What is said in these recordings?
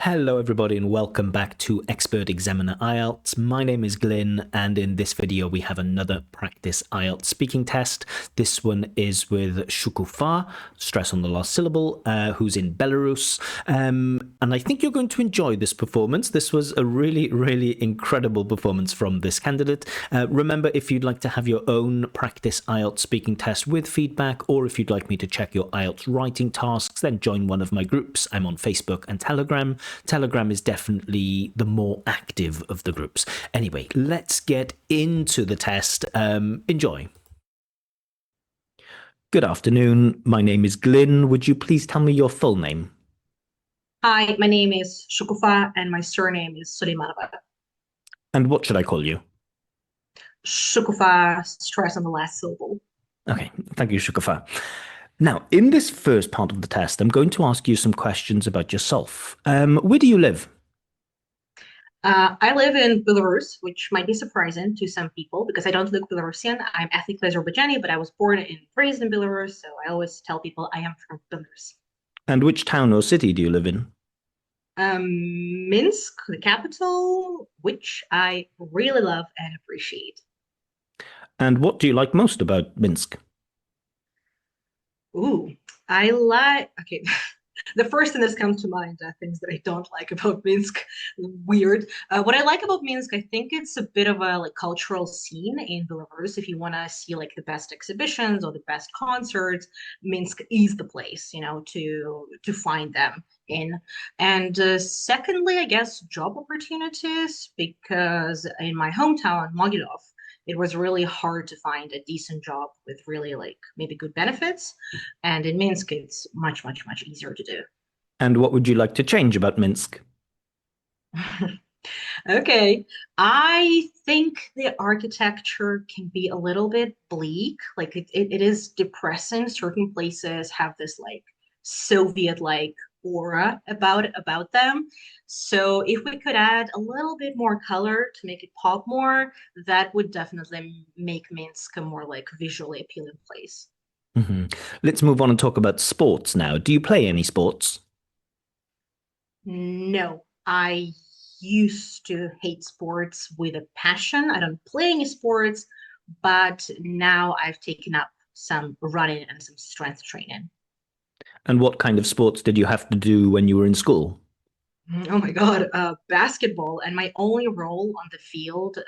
Hello, everybody, and welcome back to Expert Examiner IELTS. My name is Glyn, and in this video, we have another practice IELTS speaking test. This one is with Shukufa, stress on the last syllable, who's in Belarus. And I think you're going to enjoy this performance. This was a really incredible performance from this candidate. Remember, if you'd like to have your own practice IELTS speaking test with feedback, or if you'd like me to check your IELTS writing tasks, then join one of my groups. I'm on Facebook and Telegram. Telegram is definitely the more active of the groups. Anyway, let's get into the test. Enjoy. Good afternoon. My name is Glyn. Would you please tell me your full name? Hi, my name is Shukufa and my surname is Suleimanova. And what should I call you? Shukufa, stress on the last syllable. Okay, thank you, Shukufa. Now, in this first part of the test, I'm going to ask you some questions about yourself. Where do you live? I live in Belarus, which might be surprising to some people because I don't look Belarusian. I'm ethnically Azerbaijani, but I was born and raised in Belarus, so I always tell people I am from Belarus. And which town or city do you live in? Minsk, the capital, which I really love and appreciate. And what do you like most about Minsk? Ooh, I like, okay. The first thing that comes to mind are things that I don't like about Minsk. Weird. What I like about Minsk, I think it's a bit of a like cultural scene in Belarus. If you want to see like the best exhibitions or the best concerts, Minsk is the place, to find them in. And secondly, I guess job opportunities because in my hometown, Mogilov, it was really hard to find a decent job with really like maybe good benefits. And in Minsk, it's much easier to do. And what would you like to change about Minsk? Okay. I think the architecture can be a little bit bleak. Like it is depressing. Certain places have this like Soviet-like aura about them. So if we could add a little bit more color to make it pop more, that would definitely make Minsk a more like visually appealing place. Mhm. Let's move on and talk about sports now. Do you play any sports? No, I used to hate sports with a passion. I don't play any sports, but now I've taken up some running and some strength training. And what kind of sports did you have to do when you were in school? Oh my God, basketball. And my only role on the field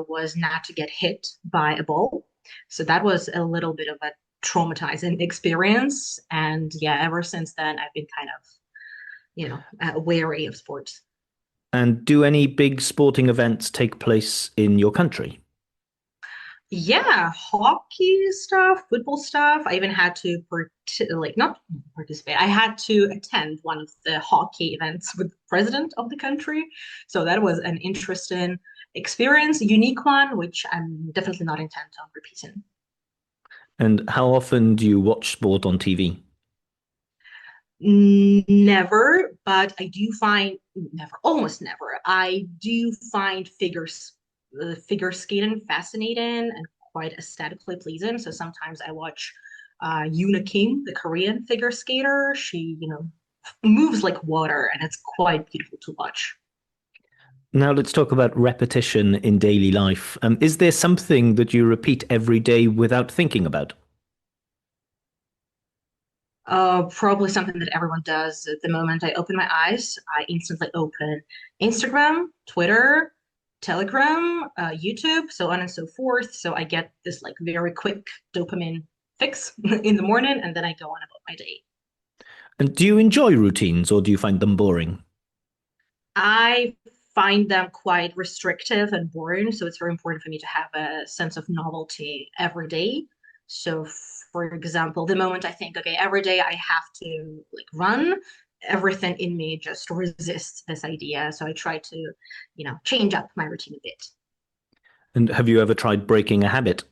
was not to get hit by a ball. So that was a little bit of a traumatizing experience. And yeah, ever since then, I've been kind of, wary of sports. And do any big sporting events take place in your country? Yeah, hockey stuff, football stuff. I even had to like not participate. I had to attend one of the hockey events with the president of the country. So that was an interesting experience, a unique one, which I'm definitely not intent on repeating. And how often do you watch sport on TV? Never, but I do find never, almost never. I do find figure skating fascinating and quite aesthetically pleasing. So sometimes I watch Yuna Kim, the Korean figure skater. She, moves like water, and it's quite beautiful to watch. Now let's talk about repetition in daily life. Is there something that you repeat every day without thinking about? Probably something that everyone does. At the moment I open my eyes, I instantly open Instagram, Twitter, Telegram, YouTube, so on and so forth. So I get this like very quick dopamine fix in the morning, and then I go on about my day. And do you enjoy routines or do you find them boring? I find them quite restrictive and boring, so it's very important for me to have a sense of novelty every day. So, for example, the moment I think, okay, every day I have to like run, everything in me just resists this idea. So I try to, change up my routine a bit. And have you ever tried breaking a habit?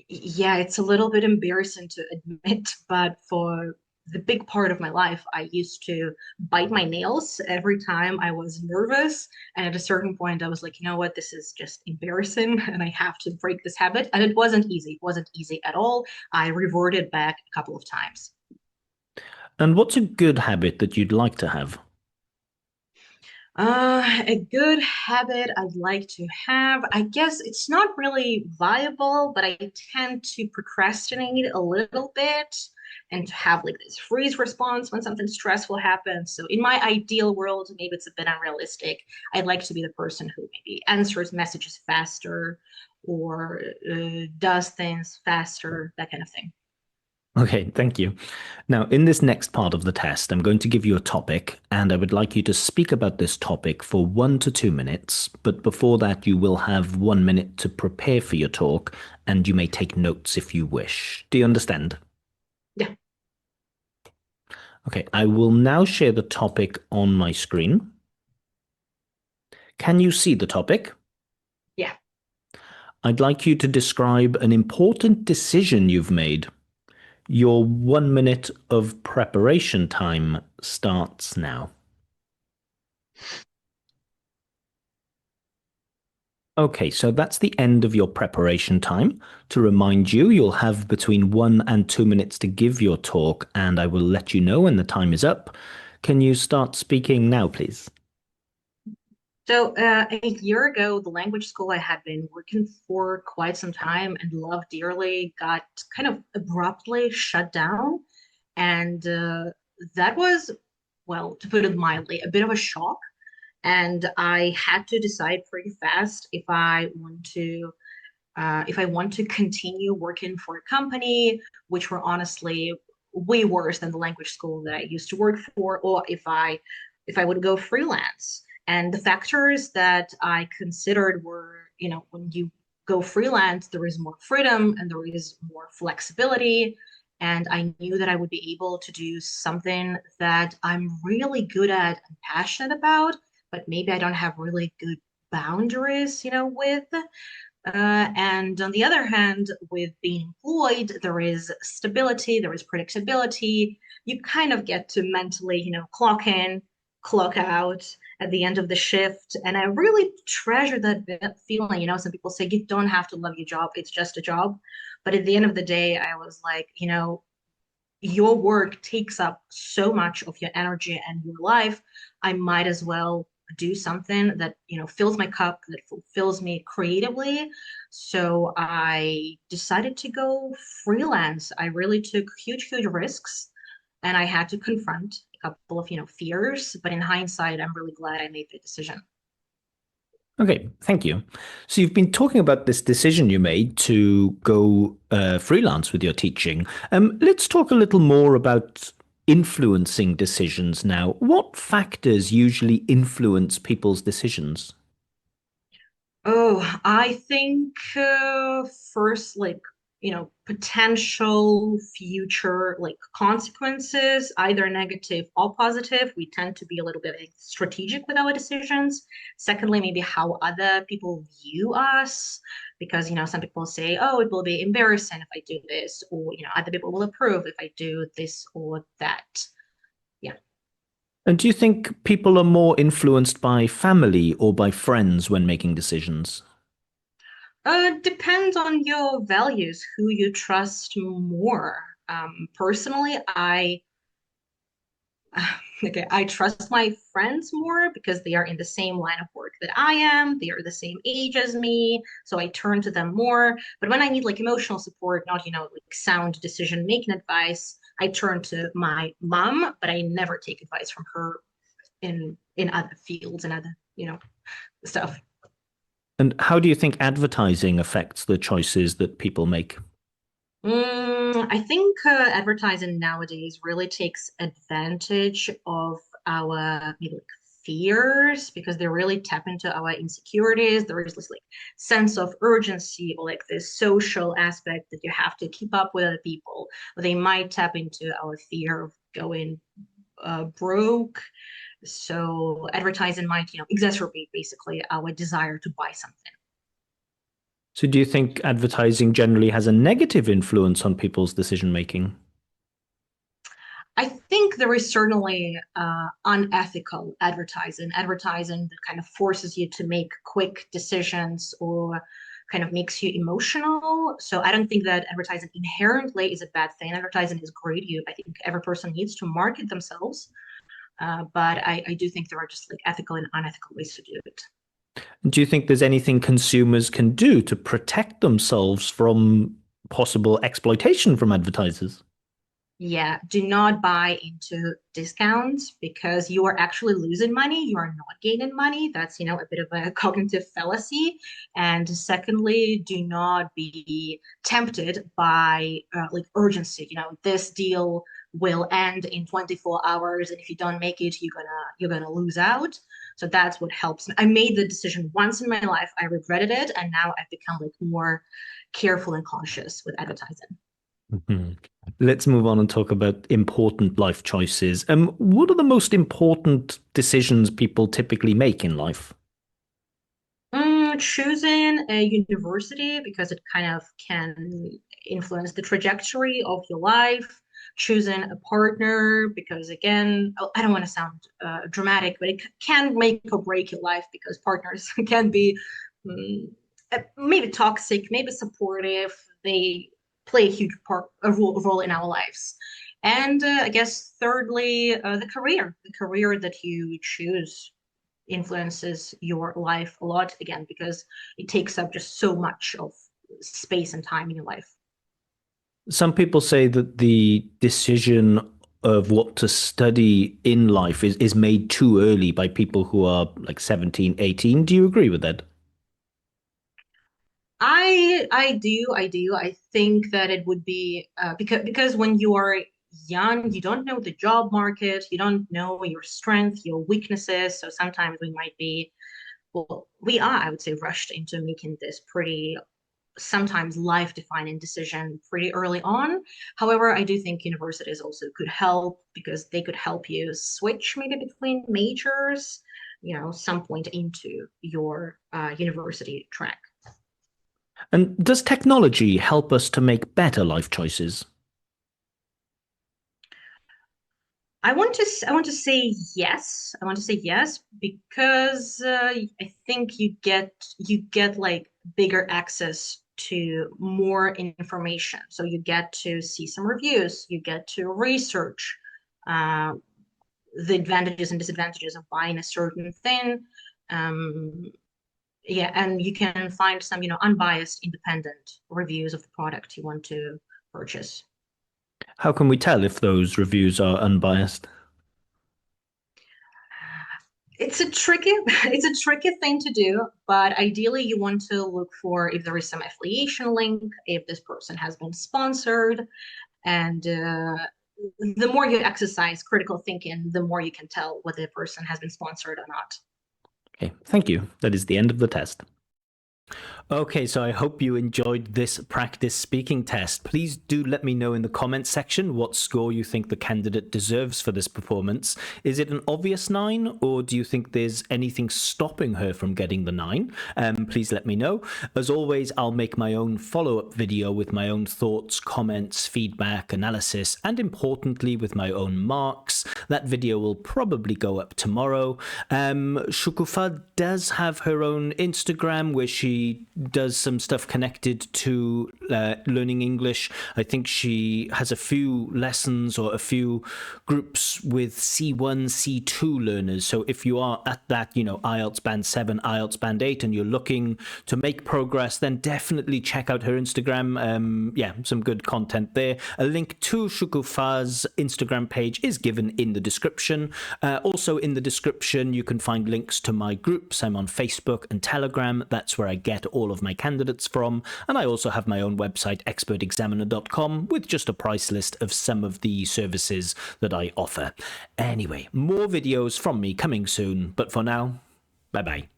Yeah, it's a little bit embarrassing to admit, but for the big part of my life, I used to bite my nails every time I was nervous. And at a certain point, I was like, you know what, this is just embarrassing and I have to break this habit. And it wasn't easy. It wasn't easy at all. I reverted back a couple of times. And what's a good habit that you'd like to have? A good habit I'd like to have, I guess it's not really viable, but I tend to procrastinate a little bit and to have like this freeze response when something stressful happens. So in my ideal world, maybe it's a bit unrealistic. I'd like to be the person who maybe answers messages faster or does things faster, that kind of thing. Okay, thank you. Now, in this next part of the test, I'm going to give you a topic, and I would like you to speak about this topic for 1 to 2 minutes. But before that, you will have 1 minute to prepare for your talk, and you may take notes if you wish. Do you understand? Yeah, Okay, I will now share the topic on my screen. Can you see the topic? yeah. I'd like you to describe an important decision you've made. Your 1 minute of preparation time starts now. Okay, so that's the end of your preparation time. To remind you, you'll have between 1 and 2 minutes to give your talk, and I will let you know when the time is up. Can you start speaking now, please? So, a year ago, the language school I had been working for quite some time and loved dearly got kind of abruptly shut down. And that was, well, to put it mildly, a bit of a shock. And I had to decide pretty fast if I want to continue working for a company, which were honestly way worse than the language school that I used to work for, or if I would go freelance. And the factors that I considered were, when you go freelance, there is more freedom and there is more flexibility. And I knew that I would be able to do something that I'm really good at and passionate about, but maybe I don't have really good boundaries, with. And on the other hand, with being employed, there is stability, there is predictability. You kind of get to mentally, clock in, clock out at the end of the shift. And I really treasure that feeling. Some people say you don't have to love your job, it's just a job. But at the end of the day, I was like, your work takes up so much of your energy and your life. I might as well do something that fills my cup, that fulfills me creatively. So I decided to go freelance. I really took huge risks, and I had to confront a couple of fears, but in hindsight I'm really glad I made the decision. Okay, thank you. So you've been talking about this decision you made to go freelance with your teaching. Let's talk a little more about influencing decisions now. What factors usually influence people's decisions? Oh, I think first, like, potential future like consequences, either negative or positive. We tend to be a little bit like, strategic with our decisions. Secondly, maybe how other people view us, because some people say, "Oh, it will be embarrassing if I do this," or other people will approve if I do this or that. Yeah. And do you think people are more influenced by family or by friends when making decisions? Depends on your values, who you trust more. Personally, okay, I trust my friends more because they are in the same line of work that I am. They are the same age as me, so I turn to them more. But when I need like emotional support, not like sound decision making advice, I turn to my mom. But I never take advice from her in other fields and other stuff. And how do you think advertising affects the choices that people make? I think advertising nowadays really takes advantage of our maybe like fears because they really tap into our insecurities. There is this like sense of urgency or like this social aspect that you have to keep up with other people. They might tap into our fear of going broke. So advertising might, exacerbate basically our desire to buy something. So do you think advertising generally has a negative influence on people's decision making? I think there is certainly unethical advertising that kind of forces you to make quick decisions or kind of makes you emotional. So I don't think that advertising inherently is a bad thing. Advertising is great. I think every person needs to market themselves. But I do think there are just like ethical and unethical ways to do it. Do you think there's anything consumers can do to protect themselves from possible exploitation from advertisers? Yeah, do not buy into discounts because you are actually losing money. You are not gaining money. That's, a bit of a cognitive fallacy. And secondly, do not be tempted by like urgency. This deal will end in 24 hours, and if you don't make it, you're gonna lose out. So that's what helps me. I made the decision once in my life. I regretted it, and now I've become like more careful and conscious with advertising. Mhm. Let's move on and talk about important life choices. What are the most important decisions people typically make in life? Choosing a university because it kind of can influence the trajectory of your life. Choosing a partner because, again, I don't want to sound dramatic, but it can make or break your life because partners can be maybe toxic, maybe supportive. They play a huge role in our lives. And I guess thirdly, the career that you choose influences your life a lot again because it takes up just so much of space and time in your life. Some people say that the decision of what to study in life is made too early by people who are like 17, 18. Do you agree with that? I do. I think that it would be because when you are young, you don't know the job market, you don't know your strengths, your weaknesses. So sometimes we might be, well, we are, I would say, rushed into making this pretty sometimes life-defining decision pretty early on. However, I do think universities also could help because they could help you switch maybe between majors, some point into your university track. And does technology help us to make better life choices? I want to say yes. I want to say yes because I think you get like bigger access to more information. So you get to see some reviews, you get to research uh, the advantages and disadvantages of buying a certain thing. Um, yeah, and you can find some, unbiased, independent reviews of the product you want to purchase. How can we tell if those reviews are unbiased? It's a tricky thing to do, but ideally you want to look for if there is some affiliation link, if this person has been sponsored, and the more you exercise critical thinking, the more you can tell whether a person has been sponsored or not. Okay, thank you. That is the end of the test. Okay, so I hope you enjoyed this practice speaking test. Please do let me know in the comments section what score you think the candidate deserves for this performance. Is it an obvious 9, or do you think there's anything stopping her from getting the 9? Please let me know. As always, I'll make my own follow-up video with my own thoughts, comments, feedback, analysis, and importantly, with my own marks. That video will probably go up tomorrow. Shukufa does have her own Instagram where she does some stuff connected to learning English. I think she has a few lessons or a few groups with C1, C2 learners. So if you are at that, IELTS Band 7, IELTS Band 8, and you're looking to make progress, then definitely check out her Instagram. Yeah, some good content there. A link to Shukufa's Instagram page is given in the description. Also in the description, you can find links to my groups. I'm on Facebook and Telegram. That's where I get all of my candidates from. And I also have my own website, expertexaminer.com, with just a price list of some of the services that I offer. Anyway, more videos from me coming soon. But for now, bye bye.